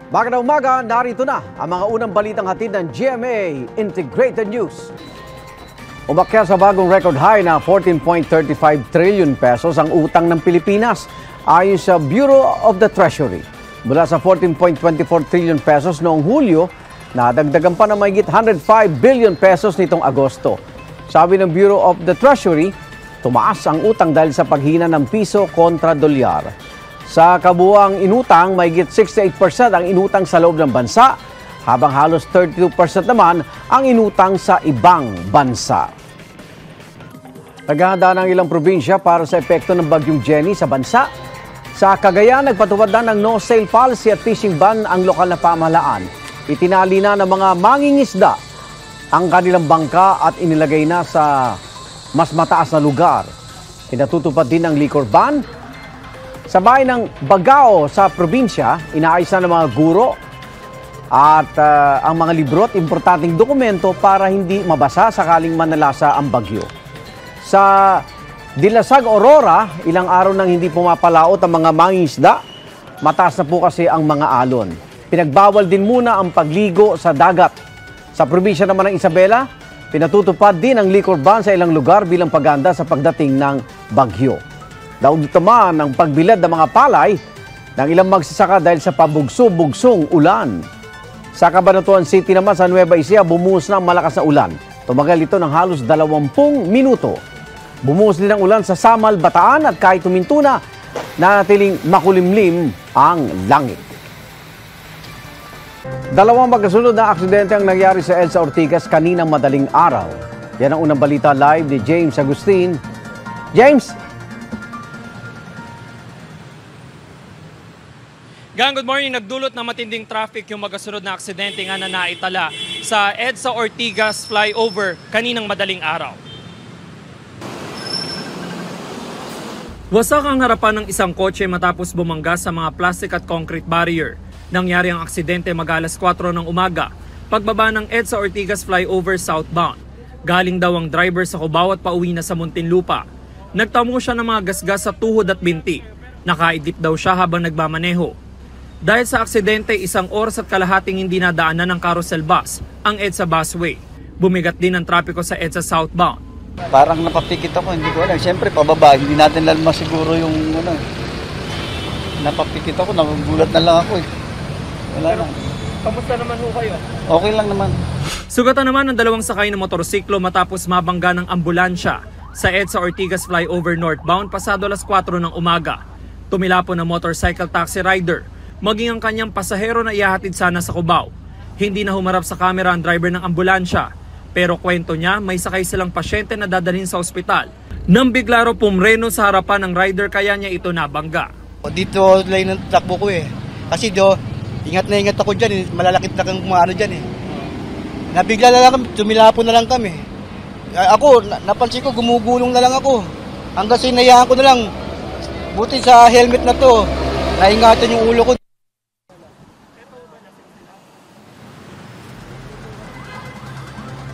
Magandang umaga, narito na ang mga unang balitang hatid ng GMA Integrated News. Umakyat sa bagong record high na 14.35 trillion pesos ang utang ng Pilipinas ayon sa Bureau of the Treasury. Mula sa 14.24 trillion pesos noong Hulyo, nadagdagan pa na mahigit 105 billion pesos nitong Agosto. Sabi ng Bureau of the Treasury, tumaas ang utang dahil sa paghina ng piso kontra dolyar. Sa kabuuang inutang, mahigit 68% ang inutang sa loob ng bansa, habang halos 32% naman ang inutang sa ibang bansa. Naghahanda ng ilang probinsya para sa epekto ng Bagyong Jenny sa bansa. Sa Cagayan, nagpatupad na ng no-sale policy at fishing ban ang lokal na pamahalaan. Itinali na ng mga mangingisda ang kanilang bangka at inilagay na sa mas mataas na lugar. Pinatutupad din ang liquor ban. Sa bayan ng Bagao sa probinsya, inaayos na ng mga guro at ang mga libro at importanteng dokumento para hindi mabasa sakaling manalasa ang bagyo. Sa Dilasag, Aurora, ilang araw nang hindi pumapalaot ang mga mangingisda. Mataas na po kasi ang mga alon. Pinagbawal din muna ang pagligo sa dagat. Sa probinsya naman ng Isabela, pinatutupad din ang liquor ban sa ilang lugar bilang paghahanda sa pagdating ng bagyo. Daog naman ang pagbilad ng mga palay ng ilang magsasaka dahil sa pabugso-bugsong ulan. Sa Cabanatuan City naman sa Nueva Ecija, bumuhos na ang malakas na ulan. Tumagal ito ng halos 20 minuto. Bumuhos din ang ulan sa Samal, Bataan at kahit huminto na, nanatiling makulimlim ang langit. Dalawang magkasunod na aksidente ang nangyari sa EDSA Ortigas kaninang madaling araw. Yan ang unang balita live ni James Agustin. James! Good morning. Nagdulot ng matinding traffic yung magkasunod na aksidente nga na naitala sa EDSA Ortigas flyover kaninang madaling araw. Wasak ang harapan ng isang kotse matapos bumangga sa mga plastic at concrete barrier. Nangyari ang aksidente mag-alas 4 ng umaga, pagbaba ng EDSA Ortigas flyover southbound. Galing daw ang driver sa Cubao at pauwi na sa Muntinlupa. Nagtamo siya ng mga gasgas sa tuhod at binti. Nakaidlip daw siya habang nagmamaneho. Dahil sa aksidente, 1 oras at kalahating hindi nadaanan ng carousel bus, ang EDSA busway. Bumigat din ang trapiko sa EDSA southbound. Parang napapikit ako, hindi ko alam. Siyempre, pababa, hindi natin lang masiguro yung ano. Napapikit ako, nagugulat na lang ako eh. Wala lang. Kamusta naman ho kayo? Okay lang naman. Sugatan naman ng 2 sakay ng motorsiklo matapos mabangga ng ambulansya sa EDSA Ortigas flyover northbound pasado alas 4 ng umaga. Tumilapon ng motorcycle taxi rider, maging ang kanyang pasahero na ihahatid sana sa Cubao. Hindi na humarap sa camera ang driver ng ambulansya. Pero kwento niya, may sakay silang pasyente na dadalhin sa ospital. Nang bigla raw pumreno sa harapan ng rider kaya niya ito nabangga. Dito lane ng takbo ko eh. Kasi ingat na ingat ako dyan eh. Malalakit na kang ano dyan eh. Nabigla na lang kami, tumilapon na lang kami. Ako, napansin ko, gumugulong na lang ako. Hanggang sinayaan ko na lang. Buti sa helmet na to, naingatan yung ulo ko.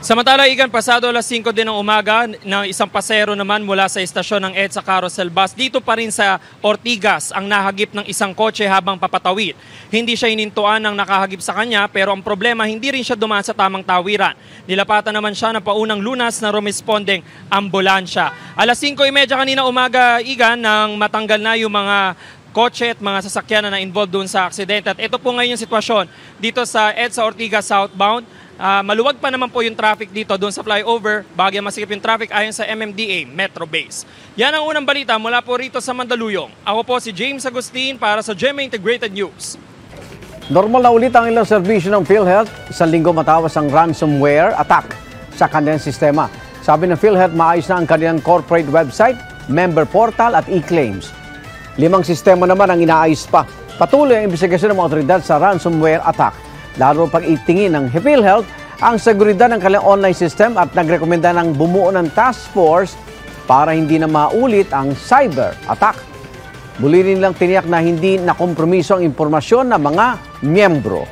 Samantala, Igan, pasado alas 5 din ng umaga na isang pasahero naman mula sa estasyon ng EDSA carousel bus dito pa rin sa Ortigas ang nahagip ng isang kotse habang papatawid. Hindi siya inintuan ng nakahagip sa kanya pero ang problema hindi rin siya dumaan sa tamang tawiran. Nilapatan naman siya ng paunang lunas na rumespondeng ambulansya. Alas 5:30 kanina umaga, Igan, nang matanggal na yung mga kotse at mga sasakyan na na-involved doon sa aksidente. At ito po ngayon yung sitwasyon dito sa EDSA Ortigas southbound. Maluwag pa naman po yung traffic dito doon sa flyover, bagay masikip yung traffic ayon sa MMDA Metro Base. Yan ang unang balita mula po rito sa Mandaluyong. Ako po si James Agustin para sa GMA Integrated News. Normal na ulit ang ilang serbisyo ng PhilHealth sa linggo matapos ang ransomware attack sa kanilang sistema. Sabi ng PhilHealth, maayos na ang kanilang corporate website, member portal at e-claims. 5 sistema naman ang inaayos pa. Patuloy ang investigasyon ng mga otoridad sa ransomware attack. Lalo pag itingin ng PhilHealth ang seguridad ng kanilang online system at nagrekomenda ng bumuo ng task force para hindi na maulit ang cyber attack. Muli rin lang tiniyak na hindi nakompromiso ang impormasyon ng mga miyembro.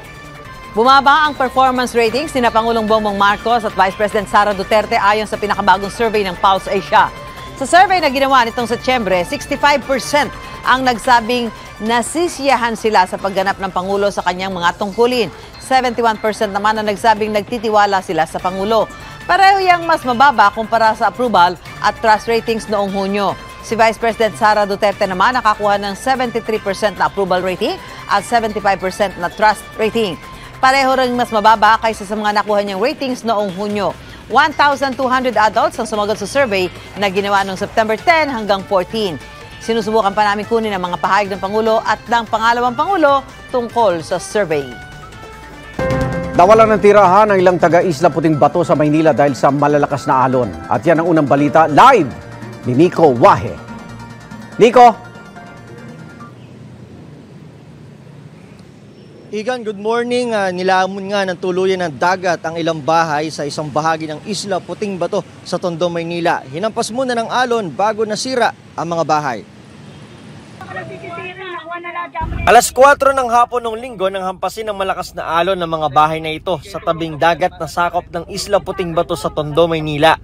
Bumaba ang performance ratings ni Pangulong Bongbong Marcos at Vice President Sara Duterte ayon sa pinakabagong survey ng Pulse Asia. Sa survey na ginawa nitong Setyembre, 65% ang nagsabing nasisiyahan sila sa pagganap ng Pangulo sa kanyang mga tungkulin. 71% naman na nagsabing nagtitiwala sila sa Pangulo. Pareho yang mas mababa kumpara sa approval at trust ratings noong Hunyo. Si Vice President Sara Duterte naman nakakuha ng 73% na approval rating at 75% na trust rating. Pareho ring mas mababa kaysa sa mga nakuha niyang ratings noong Hunyo. 1,200 adults ang sumagot sa survey na ginawa noong September 10 hanggang 14. Sinusubukan pa namin kunin ang mga pahayag ng Pangulo at ng pangalawang Pangulo tungkol sa survey. Nawalan ng tirahan ang ilang taga-Isla Puting Bato sa Maynila dahil sa malalakas na alon. At yan ang unang balita live ni Nico Wahe. Nico? Igan, good morning. Nilamon nga ng tuluyan ng dagat ang ilang bahay sa isang bahagi ng Isla Puting Bato sa Tondo, Maynila. Hinampas muna ng alon bago nasira ang mga bahay. Alas 4 ng hapon ng linggo nang hampasin ng malakas na alon ng mga bahay na ito sa tabing dagat na sakop ng Isla Puting Bato sa Tondo, Maynila.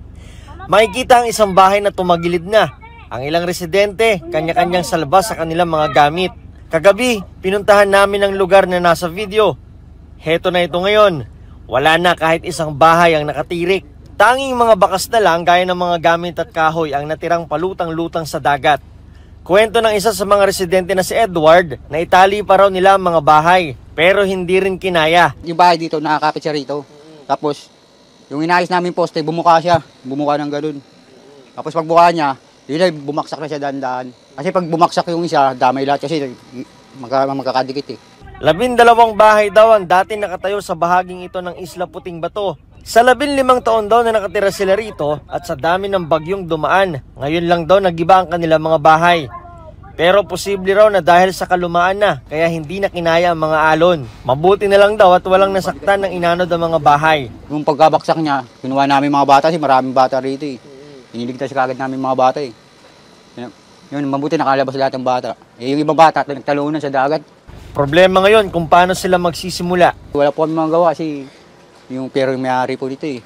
Makikita ang isang bahay na tumagilid na. Ang ilang residente, kanya-kanyang salbas sa kanilang mga gamit. Kagabi, pinuntahan namin ang lugar na nasa video. Heto na ito ngayon. Wala na kahit isang bahay ang nakatirik. Tanging mga bakas na lang gaya ng mga gamit at kahoy ang natirang palutang-lutang sa dagat. Kwento ng isa sa mga residente na si Edward na itali pa raw nila ang mga bahay pero hindi rin kinaya. Yung bahay dito, nakakapit siya rito. Tapos, yung inayos namin poste, bumuka siya. Bumuka ng ganun. Tapos pagbuka niya, yun bumaksak na siya dahan-dahan. Kasi pag bumaksak yung isa, damay lahat kasi magkakadikit eh. 12 bahay daw ang dati nakatayo sa bahaging ito ng Isla Puting Bato. Sa 15 taon daw na nakatira sila rito at sa dami ng bagyong dumaan, ngayon lang daw nagiba ang kanilang mga bahay. Pero posible raw na dahil sa kalumaan na, kaya hindi na kinaya ang mga alon. Mabuti na lang daw at walang nasaktan ng inanod ang mga bahay. Yung pagkabaksak niya, kinuha namin mga bata kasi maraming bata rito eh. Iniligtas kagad namin mga bata eh. Yun, mabuti nakalabas lahat ng bata. Eh, yung ibang bata, nagtalunan sa dagat. Problema ngayon kung paano sila magsisimula. Wala po kami magawa kasi yung pero yung may-ari po dito eh.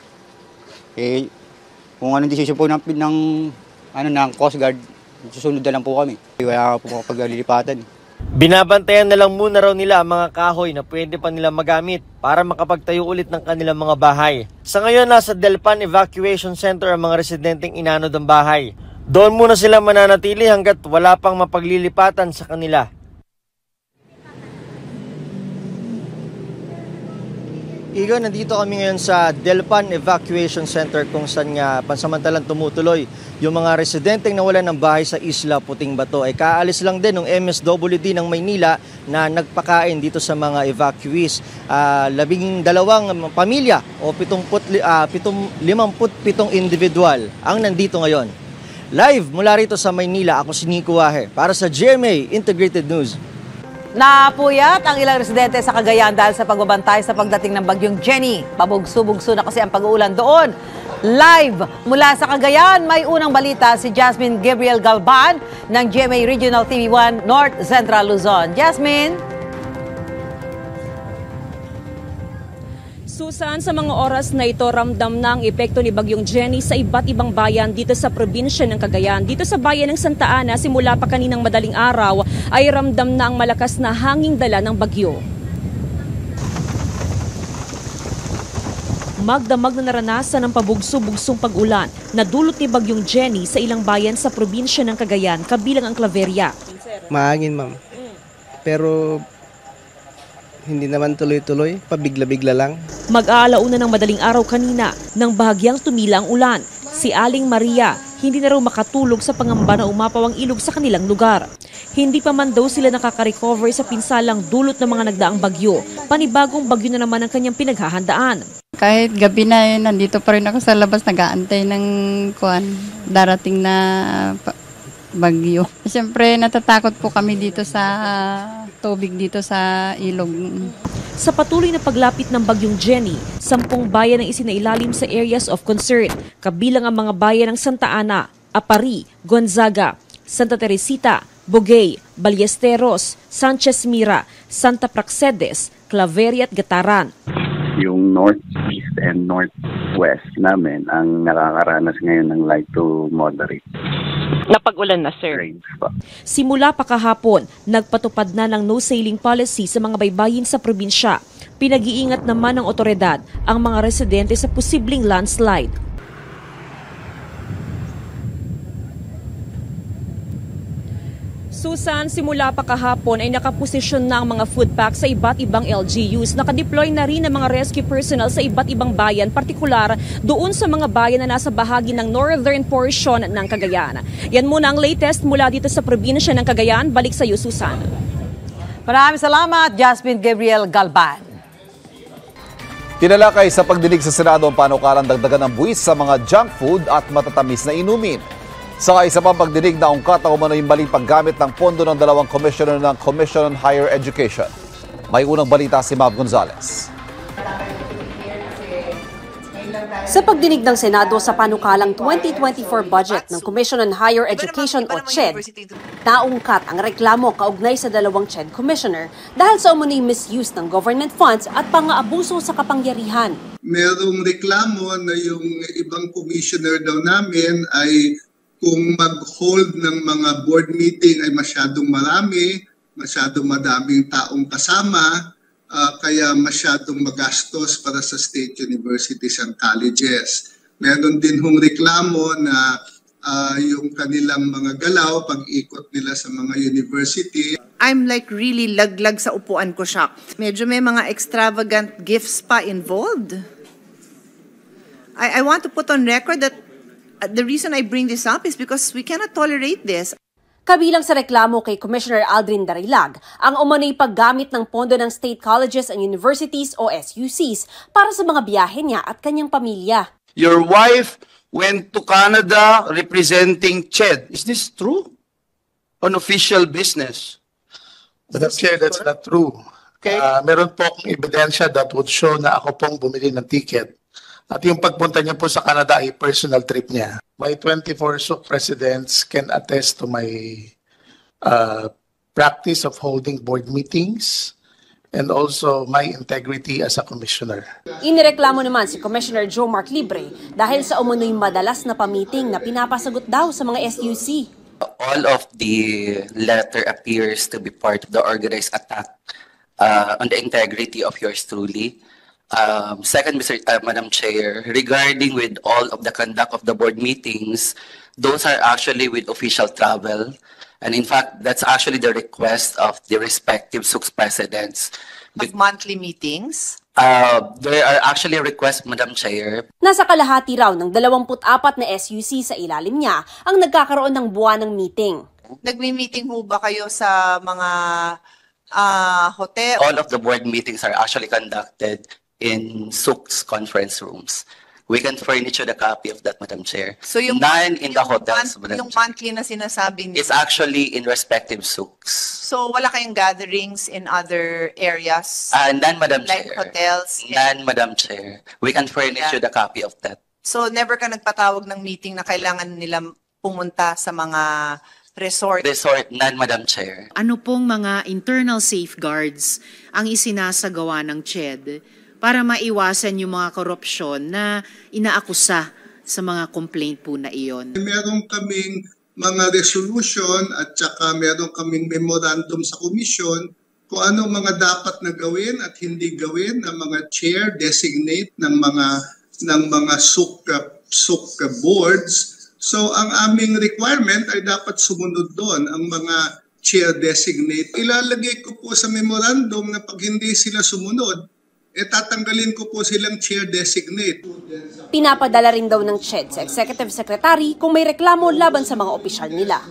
Eh, kung anong desisyon po ng Coast Guard, susunod na lang po kami. Wala po paglilipatan. Binabantayan na lang muna raw nila ang mga kahoy na pwede pa nila magamit para makapagtayo ulit ng kanilang mga bahay. Sa ngayon, nasa Delpan Evacuation Center ang mga residenteng inanod ang bahay. Doon muna sila mananatili hanggat wala pang mapaglilipatan sa kanila. Igo, nandito kami ngayon sa Delpan Evacuation Center kung saan nga pansamantalang tumutuloy yung mga residenteng nawalan ng bahay sa Isla Puting Bato. Ay kaalis lang din ng MSWD ng Maynila na nagpakain dito sa mga evacuees. 12 pamilya o 57 individual ang nandito ngayon. Live mula rito sa Maynila, ako si Nico Wahe para sa GMA Integrated News. Napuyat ang ilang residente sa Cagayan dahil sa pagbabantay sa pagdating ng bagyong Jenny. Pabugso-bugso na kasi ang pag-uulan doon. Live mula sa Cagayan, may unang balita si Jasmine Gabriel Galban ng GMA Regional TV1 North Central Luzon. Jasmine? Susan, sa mga oras na ito, ramdam na ang epekto ni Bagyong Jenny sa iba't ibang bayan dito sa probinsya ng Cagayan. Dito sa bayan ng Santa Ana, simula pa kaninang madaling araw, ay ramdam na ang malakas na hanging dala ng bagyo. Magdamag na naranasan ang pabugso-bugsong pag-ulan na dulot ni Bagyong Jenny sa ilang bayan sa probinsya ng Cagayan, kabilang ang Claveria. Mahangin, ma'am. Pero hindi naman tuloy-tuloy, pabigla-bigla lang. Mag-aalauna ng madaling araw kanina nang bahagyang tumila ang ulan. Si Aling Maria, hindi na raw makatulog sa pangamba na umapaw ang ilog sa kanilang lugar. Hindi pa man daw sila nakaka-recover sa pinsalang dulot ng mga nagdaang bagyo. Panibagong bagyo na naman ang kanyang pinaghahandaan. Kahit gabi na nandito pa rin ako sa labas, nag-aantay ng darating na bagyo. Siyempre, natatakot po kami dito sa tubig dito sa ilog. Sa patuloy na paglapit ng Bagyong Jenny, 10 bayan ang isinailalim sa areas of concern, kabilang ang mga bayan ng Santa Ana, Apari, Gonzaga, Santa Teresita, Bugay, Ballesteros, Sanchez Mira, Santa Praxedes, Claveria at Gataran. Yung northeast and northwest namin ang nakakaranas ngayon ng light to moderate Napag-ulan na, sir. rains pa. Simula pa kahapon, nagpatupad na ng no-sailing policy sa mga baybayin sa probinsya. Pinag-iingat naman ng otoridad ang mga residente sa posibleng landslide. Susan, simula pa kahapon ay nakaposisyon na ang mga food packs sa iba't ibang LGUs. Nakadeploy na rin ang mga rescue personnel sa iba't ibang bayan, partikular doon sa mga bayan na nasa bahagi ng northern portion ng Cagayan. Yan muna ang latest mula dito sa probinsya ng Cagayan. Balik sa iyo, Susan. Maraming salamat, Jasmine Gabriel Galban. Tinalakay sa pagdinig sa Senado ang panukalang dagdagan ng buwis sa mga junk food at matatamis na inumin. Sa isa pang pagdinig na ungkat ang umano'y maling paggamit ng pondo ng dalawang commissioner ng Commission on Higher Education. May unang balita si Mav Gonzalez. Sa pagdinig ng Senado sa panukalang 2024 budget ng Commission on Higher Education o CHED, naungkat ang reklamo kaugnay sa dalawang CHED commissioner dahil sa umunoy misuse ng government funds at pang-aabuso sa kapangyarihan. Merong reklamo na yung ibang commissioner daw namin ay kung mag-hold ng mga board meeting ay masyadong marami, masyadong madaming taong kasama, kaya masyadong magastos para sa state universities and colleges. Meron din hong reklamo na yung kanilang mga galaw, pag-ikot nila sa mga university. I'm like really laglag sa upuan ko siya. Medyo may mga extravagant gifts pa involved. I want to put on record that the reason I bring this up is because we cannot tolerate this. Kabilang sa reklamo kay Commissioner Aldrin Darilag ang umano'y paggamit ng pondo ng state colleges and universities o SUCs para sa mga biyahe niya at kanyang pamilya. Your wife went to Canada representing CHED. Is this true? On official business? Madam Chair, that's not true. Okay. Meron po akong ebidensya that would show na ako pong bumili ng ticket. At yung pagpunta niya po sa Canada ay personal trip niya. My 24 SUC presidents can attest to my practice of holding board meetings and also my integrity as a commissioner. Inireklamo naman si Commissioner Joe Mark Libre dahil sa umunoy madalas na pamiting na pinapasagot daw sa mga SUC. All of the letter appears to be part of the organized attack on the integrity of yours truly. Second, Madam Chair, regarding with all of the conduct of the board meetings, those are actually with official travel. And in fact, that's actually the request of the respective SUCS presidents. Monthly meetings? There are actually requests, Madam Chair. Nasa kalahati raw ng 24 na SUC sa ilalim niya ang nagkakaroon ng buwanang meeting. Nagmi-meeting ho ba kayo sa mga hotel? All of the board meetings are actually conducted in SUCS conference rooms. We can furnish you the copy of that, Madam Chair. So yung none in the hotels, Madam yung Chair. monthly na sinasabi niyo. It's actually in respective SUCS. So wala kayong gatherings in other areas? None, Madam like Chair. hotels? None, Madam Chair. We can furnish you the copy of that. So never ka nagpatawag ng meeting na kailangan nila pumunta sa mga resort? None, Madam Chair. Ano pong mga internal safeguards ang isinasagawa ng CHED para maiwasan yung mga korupsyon na inaakusa sa mga complaint po na iyon? Meron kaming mga resolution at saka meron kaming memorandum sa komisyon kung ano mga dapat na gawin at hindi gawin ng mga chair designate ng mga SUC boards. So ang aming requirement ay dapat sumunod doon ang mga chair designate. Ilalagay ko po sa memorandum na pag hindi sila sumunod, tatanggalin ko po silang chair designate. Pinapadala rin daw ng CHED sa Executive Secretary kung may reklamo laban sa mga opisyal nila.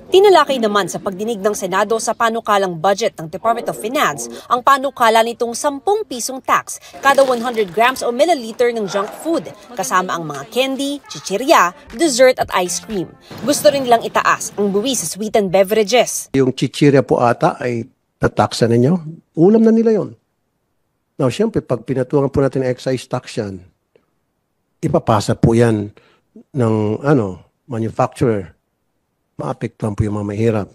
Tinalakay naman sa pagdinig ng Senado sa panukalang budget ng Department of Finance ang panukala nitong 10 pisong tax kada 100 grams o milliliter ng junk food, kasama ang mga candy, chichirya, dessert at ice cream. Gusto rin nilang itaas ang buwis sa sweetened beverages. Yung chichirya po ata ay tataksa ninyo. Ulam na nila yon. Now, siyempre, pag pinatuangan po natin excise tax yan, ipapasa po yan ng manufacturer. Maapektuhan po yung mga mahirap.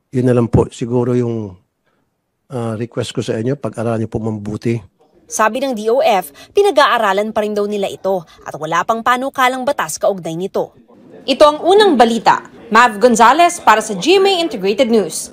Yun na lang po, siguro yung request ko sa inyo, pag-aralan niyo po mabuti Sabi ng DOF, pinag-aaralan pa rin daw nila ito at wala pang panukalang batas kaugnay nito. Ito ang unang balita. Mav Gonzalez para sa GMA Integrated News.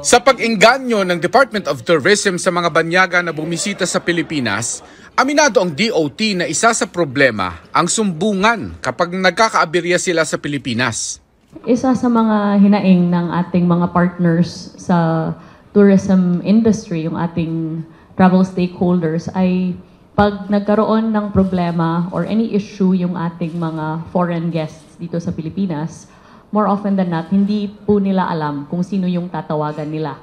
Sa pag-engganyo ng Department of Tourism sa mga banyaga na bumisita sa Pilipinas, aminado ang DOT na isa sa problema ang sumbungan kapag nagkakaaberya sila sa Pilipinas. Isa sa mga hinaing ng ating mga partners sa tourism industry, yung ating travel stakeholders, ay pag nagkaroon ng problema or any issue yung ating mga foreign guests dito sa Pilipinas, more often than not, hindi po nila alam kung sino yung tatawagan nila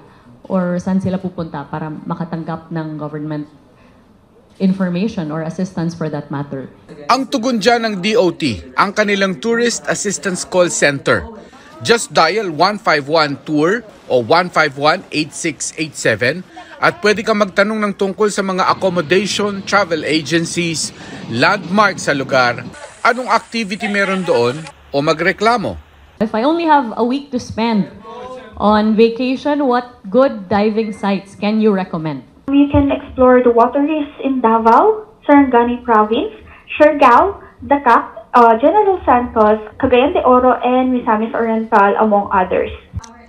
or saan sila pupunta para makatanggap ng government information or assistance for that matter. Ang tugon dyan ng DOT, ang kanilang Tourist Assistance Call Center. Just dial 151-TOUR o 151-8687 at pwede kang magtanong ng tungkol sa mga accommodation, travel agencies, landmark sa lugar, anong activity meron doon o magreklamo. If I only have a week to spend on vacation, what good diving sites can you recommend? You can explore the waterways in Davao, Sarangani Province, Siargao, Dacac, General Santos, Cagayan de Oro, and Misamis Oriental, among others.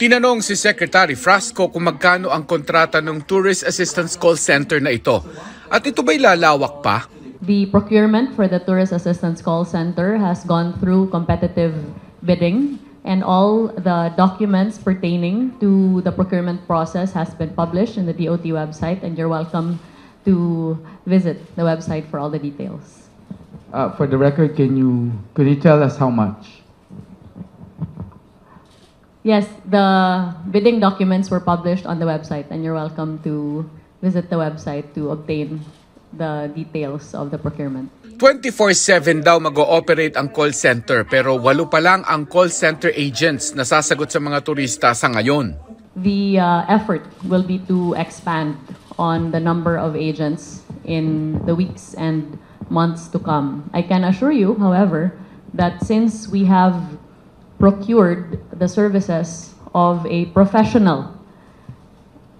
Tinanong si Secretary Frasco kung magkano ang kontrata ng Tourist Assistance Call Center na ito. At ito ba'y lalawak pa? The procurement for the Tourist Assistance Call Center has gone through competitive bidding, and all the documents pertaining to the procurement process has been published in the DOT website, and you're welcome to visit the website for all the details. For the record, could you tell us how much? Yes, the bidding documents were published on the website, and you're welcome to visit the website to obtain the details of the procurement. 24/7 daw mag-ooperate ang call center pero 8 pa lang ang call center agents na sasagot sa mga turista sa ngayon. The effort will be to expand on the number of agents in the weeks and months to come. I can assure you, however, that since we have procured the services of a professional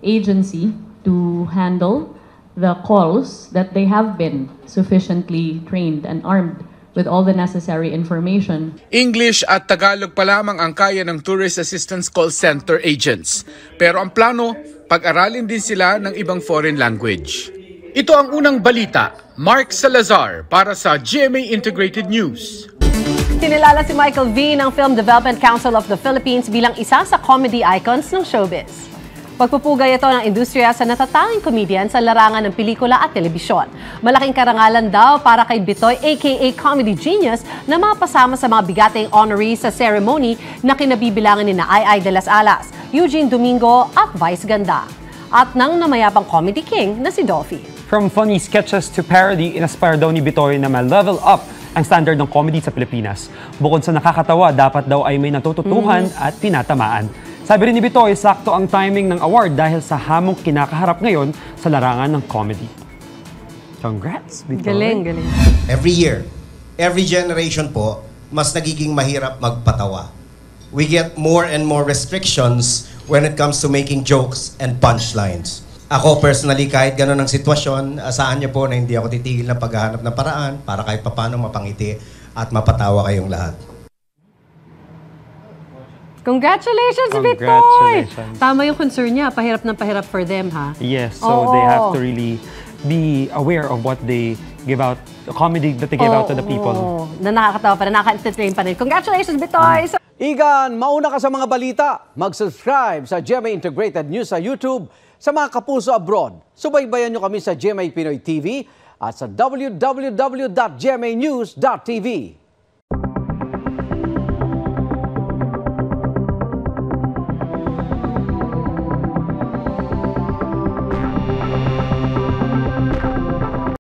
agency to handle the calls, that they have been sufficiently trained and armed with all the necessary information. English at Tagalog pa lamang ang kaya ng Tourist Assistance Call Center agents. Pero ang plano, pag-aralin din sila ng ibang foreign language. Ito ang unang balita. Mark Salazar para sa GMA Integrated News. Kinilala si Michael V ng Film Development Council of the Philippines bilang isa sa comedy icons ng showbiz. Pagpupugay ito ng industriya sa natatanging comedian sa larangan ng pelikula at telebisyon. Malaking karangalan daw para kay Bitoy aka Comedy Genius na mapasama sa mga bigating honorees sa ceremony na kinabibilangan ni Ay de las Alas, Eugene Domingo at Vice Ganda. At ng namayapang comedy king na si Dolphy. From funny sketches to parody, inaspire daw ni Bitoy na ma-level up ang standard ng comedy sa Pilipinas. Bukod sa nakakatawa, dapat daw ay may natututuhan at tinatamaan. Sabi rin ni Bitoy, sakto ang timing ng award dahil sa hamong kinakaharap ngayon sa larangan ng comedy. Congrats, Bitoy. Galing, galing. Every year, every generation po, mas nagiging mahirap magpatawa. We get more and more restrictions when it comes to making jokes and punchlines. Ako personally, kahit gano'n ang sitwasyon, asahan niyo po na hindi ako titigil ng paghahanap ng paraan para kahit papano mapangiti at mapatawa kayong lahat. Congratulations, Bitoy! Tama yung concern niya, pahirap ng pahirap for them, ha? Yes, so they have to really be aware of what they give out, the comedy that they give out to the people. Na nakakatawa pa, na nakaka-entertain pa rin. Congratulations, Bitoy! Igan, mauna ka sa mga balita. Mag-subscribe sa GMA Integrated News sa YouTube. Sa mga kapuso abroad, subaybayan nyo kami sa GMA Pinoy TV at sa www.gmanews.tv.